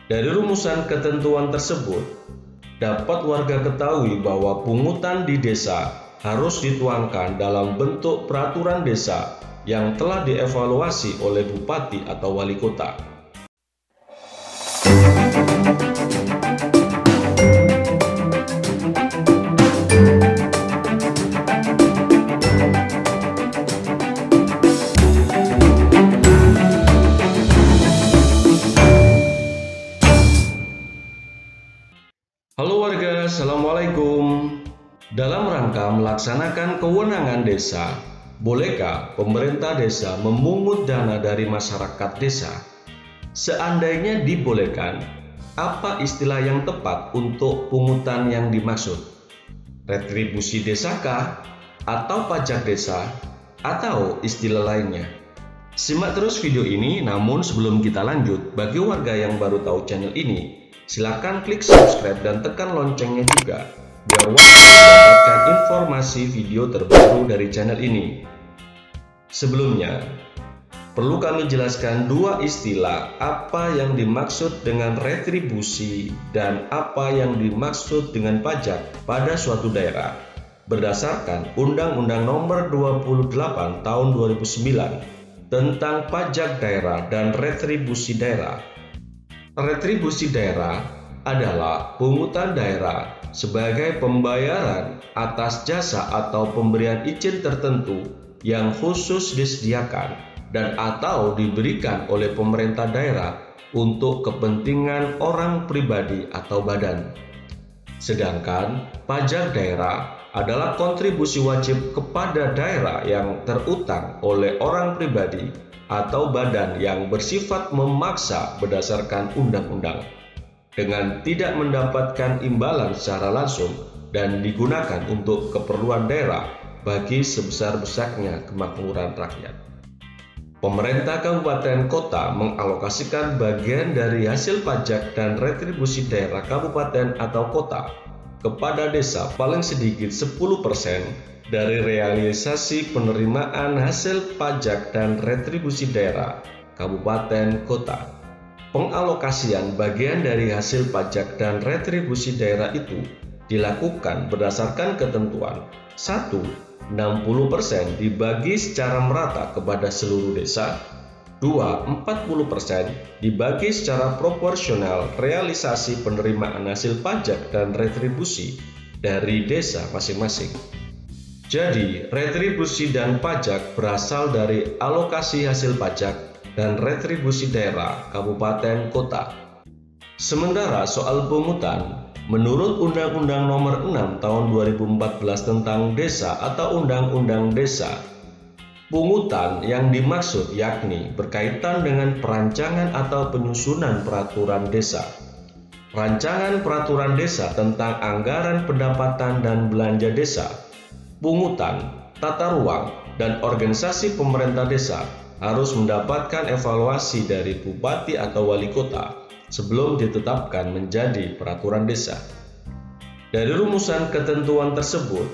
Dari rumusan ketentuan tersebut, dapat warga ketahui bahwa pungutan di desa harus dituangkan dalam bentuk peraturan desa yang telah dievaluasi oleh bupati atau wali kota. Halo warga, Assalamualaikum. Dalam rangka melaksanakan kewenangan desa, bolehkah pemerintah desa memungut dana dari masyarakat desa? Seandainya dibolehkan, apa istilah yang tepat untuk pungutan yang dimaksud? Retribusi desakah? Atau pajak desa? Atau istilah lainnya? Simak terus video ini, namun sebelum kita lanjut, bagi warga yang baru tahu channel ini, silakan klik subscribe dan tekan loncengnya juga, biar warga mendapatkan informasi video terbaru dari channel ini. Sebelumnya, perlu kami jelaskan dua istilah apa yang dimaksud dengan retribusi dan apa yang dimaksud dengan pajak pada suatu daerah berdasarkan Undang-Undang Nomor 28 Tahun 2009 tentang pajak daerah dan retribusi daerah. Retribusi daerah adalah pungutan daerah sebagai pembayaran atas jasa atau pemberian izin tertentu yang khusus disediakan dan atau diberikan oleh pemerintah daerah untuk kepentingan orang pribadi atau badan. Sedangkan pajak daerah adalah kontribusi wajib kepada daerah yang terutang oleh orang pribadi atau badan yang bersifat memaksa berdasarkan undang-undang dengan tidak mendapatkan imbalan secara langsung dan digunakan untuk keperluan daerah bagi sebesar-besarnya kemakmuran rakyat. Pemerintah kabupaten kota mengalokasikan bagian dari hasil pajak dan retribusi daerah kabupaten atau kota kepada desa paling sedikit 10% dari realisasi penerimaan hasil pajak dan retribusi daerah kabupaten kota. Pengalokasian bagian dari hasil pajak dan retribusi daerah itu dilakukan berdasarkan ketentuan 1. 60% dibagi secara merata kepada seluruh desa. 2. 40% dibagi secara proporsional realisasi penerimaan hasil pajak dan retribusi dari desa masing-masing. Jadi, retribusi dan pajak berasal dari alokasi hasil pajak dan retribusi daerah kabupaten kota. Sementara soal pungutan, menurut Undang-Undang Nomor 6 Tahun 2014 tentang Desa atau Undang-Undang Desa, pungutan yang dimaksud yakni berkaitan dengan perancangan atau penyusunan peraturan desa, rancangan peraturan desa tentang anggaran pendapatan dan belanja desa, pungutan, tata ruang, dan organisasi pemerintah desa harus mendapatkan evaluasi dari bupati atau wali kota sebelum ditetapkan menjadi peraturan desa. Dari rumusan ketentuan tersebut,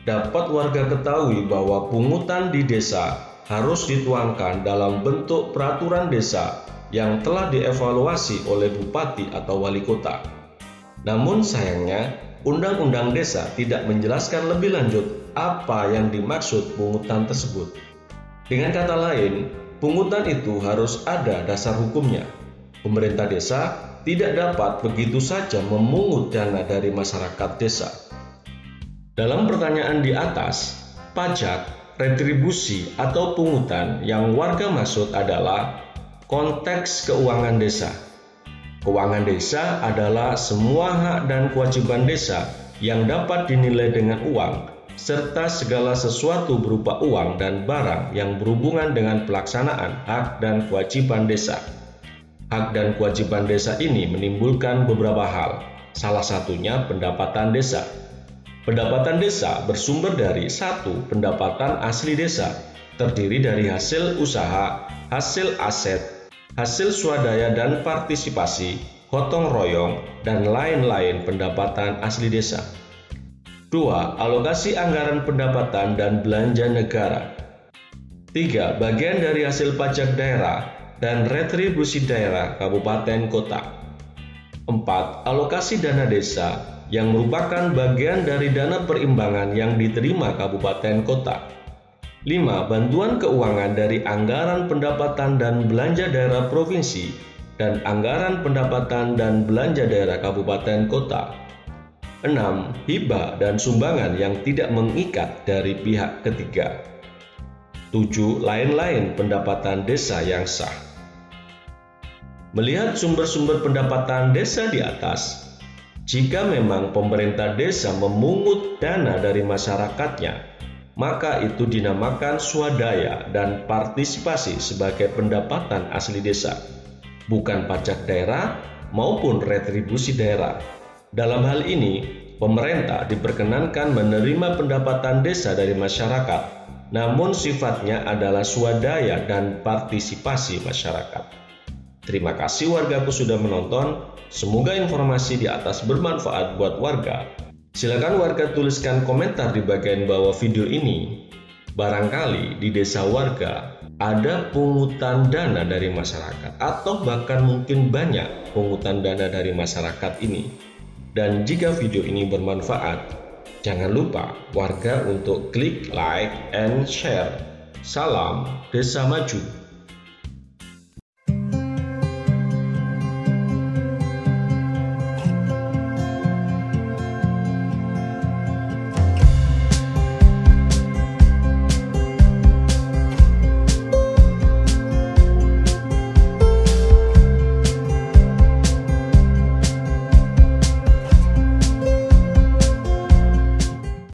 dapat warga ketahui bahwa pungutan di desa harus dituangkan dalam bentuk peraturan desa yang telah dievaluasi oleh bupati atau wali kota. Namun sayangnya, Undang-Undang Desa tidak menjelaskan lebih lanjut apa yang dimaksud pungutan tersebut. Dengan kata lain, pungutan itu harus ada dasar hukumnya. Pemerintah desa tidak dapat begitu saja memungut dana dari masyarakat desa. Dalam pertanyaan di atas, pajak, retribusi, atau pungutan yang warga maksud adalah konteks keuangan desa. Keuangan desa adalah semua hak dan kewajiban desa yang dapat dinilai dengan uang, serta segala sesuatu berupa uang dan barang yang berhubungan dengan pelaksanaan hak dan kewajiban desa. Hak dan kewajiban desa ini menimbulkan beberapa hal, salah satunya pendapatan desa. Pendapatan desa bersumber dari 1. Pendapatan asli desa, terdiri dari hasil usaha, hasil aset, hasil swadaya dan partisipasi, gotong royong, dan lain-lain pendapatan asli desa. 2. Alokasi anggaran pendapatan dan belanja negara. 3. Bagian dari hasil pajak daerah dan retribusi daerah kabupaten kota. 4. Alokasi dana desa yang merupakan bagian dari dana perimbangan yang diterima kabupaten kota. 5. Bantuan keuangan dari anggaran pendapatan dan belanja daerah provinsi dan anggaran pendapatan dan belanja daerah kabupaten kota. 6. Hibah dan sumbangan yang tidak mengikat dari pihak ketiga. 7. Lain-lain pendapatan desa yang sah. Melihat sumber-sumber pendapatan desa di atas, jika memang pemerintah desa memungut dana dari masyarakatnya, maka itu dinamakan swadaya dan partisipasi sebagai pendapatan asli desa, bukan pajak daerah maupun retribusi daerah. Dalam hal ini, pemerintah diperkenankan menerima pendapatan desa dari masyarakat, namun sifatnya adalah swadaya dan partisipasi masyarakat. Terima kasih wargaku sudah menonton. Semoga informasi di atas bermanfaat buat warga. Silakan warga tuliskan komentar di bagian bawah video ini. Barangkali di desa warga ada pungutan dana dari masyarakat, atau bahkan mungkin banyak pungutan dana dari masyarakat ini. Dan jika video ini bermanfaat, jangan lupa warga untuk klik like and share. Salam Desa Maju.